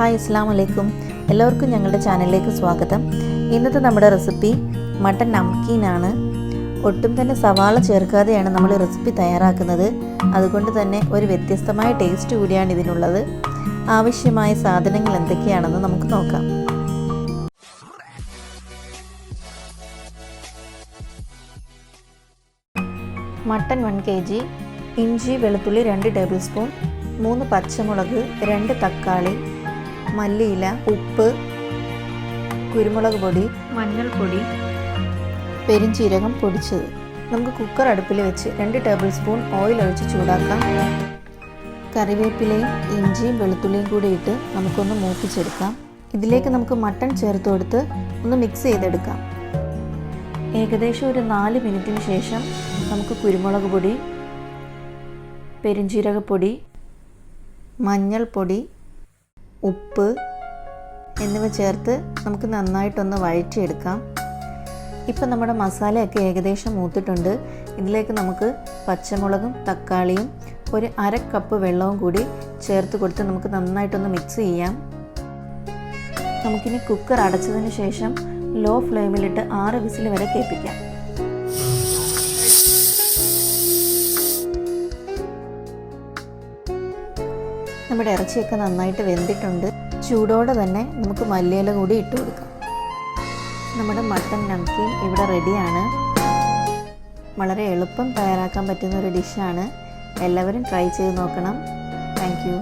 Hi അസ്സലാമു അലൈക്കും. എല്ലാവർക്കും ഞങ്ങളുടെ ചാനലിലേക്ക് സ്വാഗതം. ഇന്നത്തെ നമ്മുടെ റെസിപ്പി മട്ടൻ നംകീൻ ആണ്. ഒട്ടും തന്നെ സവാള ചേർക്കാതെയാണ് നമ്മൾ റെസിപ്പി തയ്യാറാക്കുന്നത്. അതുകൊണ്ട് തന്നെ ഒരു വ്യത്യസ്തമായ ടേസ്റ്റ് കൂടിയാണ് ഇതിനുള്ളത്. ആവശ്യമായ സാധനങ്ങൾ എന്തൊക്കെയാണെന്ന് നമുക്ക് നോക്കാം. മട്ടൻ 1 kg, ഇഞ്ചി വെളുത്തുള്ളി 2 ടേബിൾ സ്പൂൺ, 3 പച്ചമുളക്, 2 തക്കാളി, മല്ലിയില, ഉപ്പ്, കുരുമുളക് പൊടി, മഞ്ഞൾപ്പൊടി, പെരിഞ്ചീരകം പൊടിച്ചത്. നമുക്ക് കുക്കർ അടുപ്പിൽ വെച്ച് 2 ടേബിൾ സ്പൂൺ ഓയിൽ ഒഴിച്ച് ചൂടാക്കാം. കറിവേപ്പിലയും ഇഞ്ചിയും വെളുത്തുള്ളിയും കൂടി ഇട്ട് നമുക്കൊന്ന് മൂപ്പിച്ചെടുക്കാം. ഇതിലേക്ക് നമുക്ക് മട്ടൺ ചേർത്ത് കൊടുത്ത് ഒന്ന് മിക്സ് ചെയ്തെടുക്കാം. ഏകദേശം ഒരു 4 മിനിറ്റിന് ശേഷം നമുക്ക് കുരുമുളക് പൊടി, പെരിഞ്ചീരകപ്പൊടി, മഞ്ഞൾപ്പൊടി, ഉപ്പ് എന്നിവ ചേർത്ത് നമുക്ക് നന്നായിട്ടൊന്ന് വഴറ്റിയെടുക്കാം. ഇപ്പം നമ്മുടെ മസാലയൊക്കെ ഏകദേശം മൂത്തിട്ടുണ്ട്. ഇതിലേക്ക് നമുക്ക് പച്ചമുളകും തക്കാളിയും ഒരു 1/2 കപ്പ് വെള്ളവും കൂടി ചേർത്ത് കൊടുത്ത് നമുക്ക് നന്നായിട്ടൊന്ന് മിക്സ് ചെയ്യാം. നമുക്കിനി കുക്കർ അടച്ചതിന് ശേഷം ലോ ഫ്ലെയിമിലിട്ട് 6 വിസിൽ വരെ കേൾപ്പിക്കാം. നമ്മുടെ ഇറച്ചിയൊക്കെ നന്നായിട്ട് വെന്തിട്ടുണ്ട്. ചൂടോടെ തന്നെ നമുക്ക് മല്ലിയില കൂടി ഇട്ട് കൊടുക്കാം. നമ്മുടെ മട്ടൻ നംകീൻ ഇവിടെ റെഡിയാണ്. വളരെ എളുപ്പം തയ്യാറാക്കാൻ പറ്റുന്ന ഒരു ഡിഷാണ്. എല്ലാവരും ട്രൈ ചെയ്ത് നോക്കണം. Thank you.